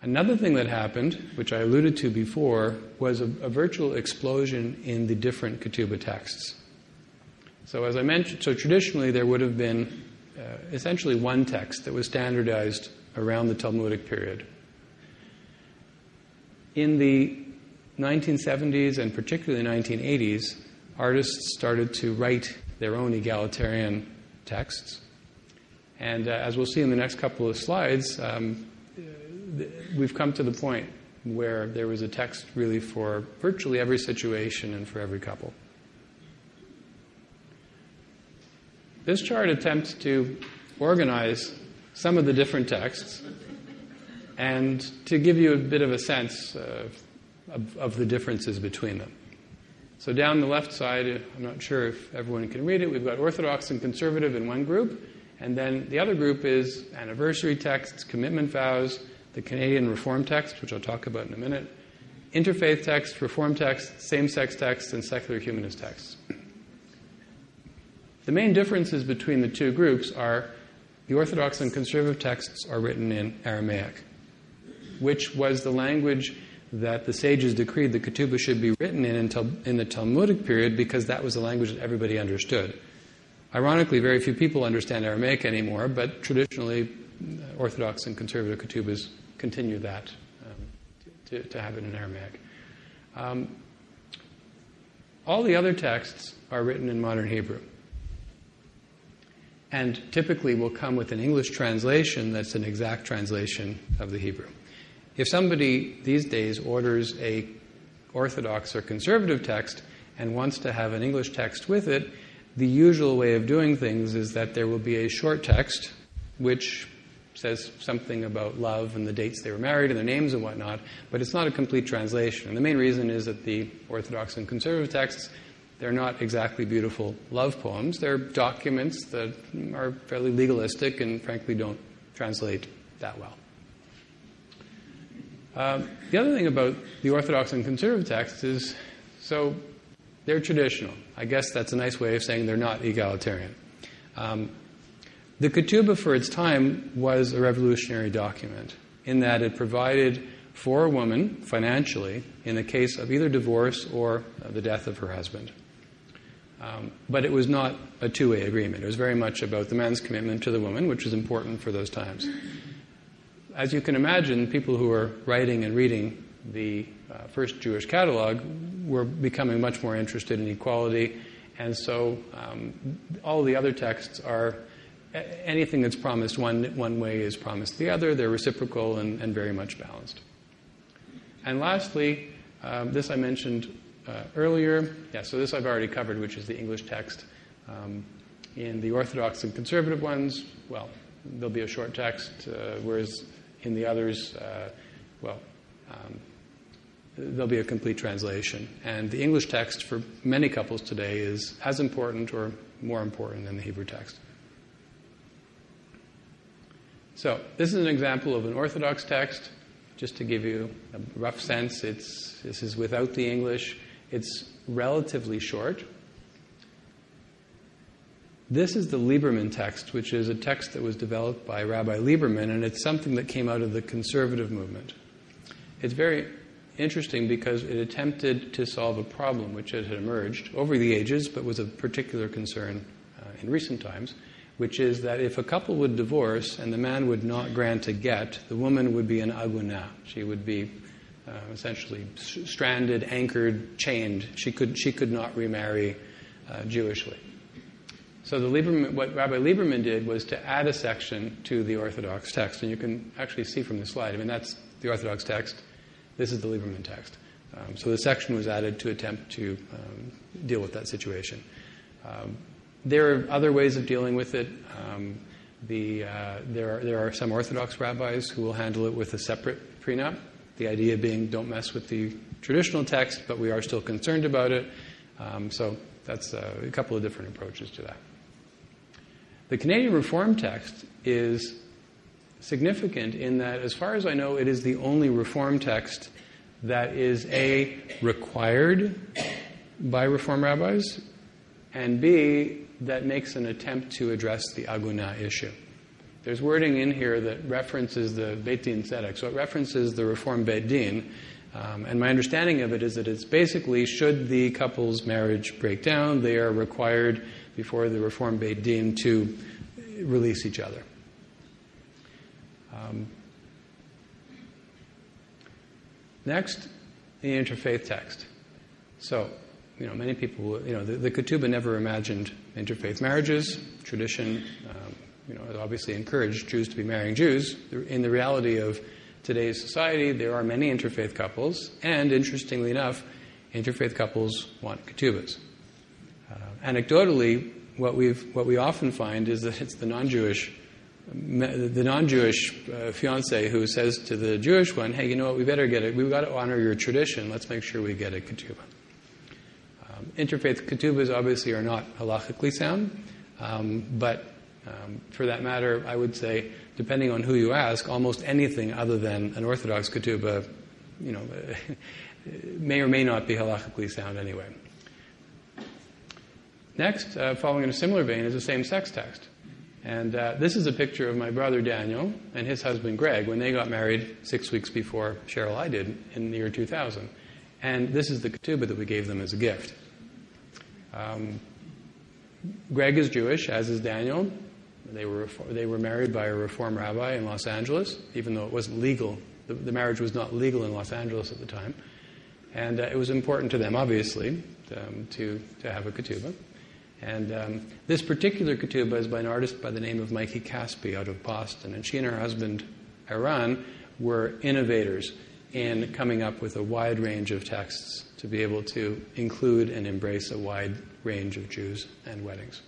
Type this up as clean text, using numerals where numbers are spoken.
Another thing that happened, which I alluded to before, was a virtual explosion in the different Ketubah texts. So as I mentioned, traditionally there would have been essentially one text that was standardized around the Talmudic period. In the 1970s and particularly the 1980s, artists started to write their own egalitarian texts. And as we'll see in the next couple of slides, we've come to the point where there was a text really for virtually every situation and for every couple. This chart attempts to organize some of the different texts and to give you a bit of a sense of the differences between them. So down the left side, I'm not sure if everyone can read it, we've got Orthodox and Conservative in one group, and then the other group is anniversary texts, commitment vows, the Canadian Reform Text, which I'll talk about in a minute, Interfaith Texts, Reform Texts, Same Sex Texts, and Secular Humanist Texts. The main differences between the two groups are the Orthodox and Conservative texts are written in Aramaic, which was the language that the sages decreed the Ketubah should be written in the Talmudic period because that was the language that everybody understood. Ironically, very few people understand Aramaic anymore, but traditionally Orthodox and Conservative Ketubahs continue that, to have it in Aramaic. All the other texts are written in modern Hebrew, and typically will come with an English translation that's an exact translation of the Hebrew. If somebody these days orders a Orthodox or Conservative text and wants to have an English text with it, the usual way of doing things is that there will be a short text which says something about love and the dates they were married and their names and whatnot, but it's not a complete translation. And the main reason is that the Orthodox and Conservative texts, they're not exactly beautiful love poems. They're documents that are fairly legalistic and frankly don't translate that well. The other thing about the Orthodox and Conservative texts is, so they're traditional. I guess that's a nice way of saying they're not egalitarian. The Ketubah for its time was a revolutionary document in that it provided for a woman financially in the case of either divorce or the death of her husband. But it was not a two-way agreement. It was very much about the man's commitment to the woman, which was important for those times. As you can imagine, people who were writing and reading the first Jewish catalog were becoming much more interested in equality, and so all the other texts are anything that's promised one way is promised the other. They're reciprocal and very much balanced. And lastly, this I mentioned earlier. Yeah, so this I've already covered, which is the English text. In the Orthodox and Conservative ones, well, there'll be a short text, whereas in the others, there'll be a complete translation. And the English text for many couples today is as important or more important than the Hebrew text. So this is an example of an Orthodox text. Just to give you a rough sense, this is without the English. It's relatively short. This is the Lieberman Text, which is a text that was developed by Rabbi Lieberman, and it's something that came out of the conservative movement. It's very interesting because it attempted to solve a problem which had emerged over the ages, but was of particular concern in recent times, which is that if a couple would divorce and the man would not grant a get, the woman would be an aguna. She would be essentially stranded, anchored, chained. She could not remarry Jewishly. So what Rabbi Lieberman did was to add a section to the Orthodox text, and you can actually see from the slide. I mean, that's the Orthodox text. This is the Lieberman text. So the section was added to attempt to deal with that situation. There are other ways of dealing with it. There are some Orthodox rabbis who will handle it with a separate prenup. The idea being, don't mess with the traditional text, but we are still concerned about it. So that's a couple of different approaches to that. The Canadian Reform text is significant in that, as far as I know, it is the only Reform text that is A, required by Reform rabbis, and B, that makes an attempt to address the aguna issue. there's wording in here that references the Beit Din Tzedek, so it references the Reform Beit Din, and my understanding of it is that it's basically, should the couple's marriage break down, they are required before the Reform Beit Din to release each other. Next, the Interfaith Text. So, many people, the Ketubah never imagined interfaith marriages. Tradition, it obviously encouraged Jews to be marrying Jews. In the reality of today's society, there are many interfaith couples, and interestingly enough, interfaith couples want ketubahs. Anecdotally, what we often find is that it's the non-Jewish fiancé who says to the Jewish one, "Hey, you know what? We've got to honor your tradition. Let's make sure we get a ketubah." Interfaith ketubahs obviously are not halachically sound, but for that matter, I would say, depending on who you ask, almost anything other than an Orthodox ketubah, may or may not be halachically sound anyway. Next, following in a similar vein, is a same-sex text. And this is a picture of my brother Daniel and his husband Greg when they got married 6 weeks before Cheryl and I did in the year 2000. And this is the ketubah that we gave them as a gift. Greg is Jewish, as is Daniel. They were married by a Reform rabbi in Los Angeles, even though it wasn't legal. The marriage was not legal in Los Angeles at the time. And it was important to them, obviously, to have a ketubah. And this particular ketubah is by an artist by the name of Mikey Caspi out of Boston. And she and her husband, Aran, were innovators in coming up with a wide range of texts to be able to include and embrace a wide range of Jews and weddings.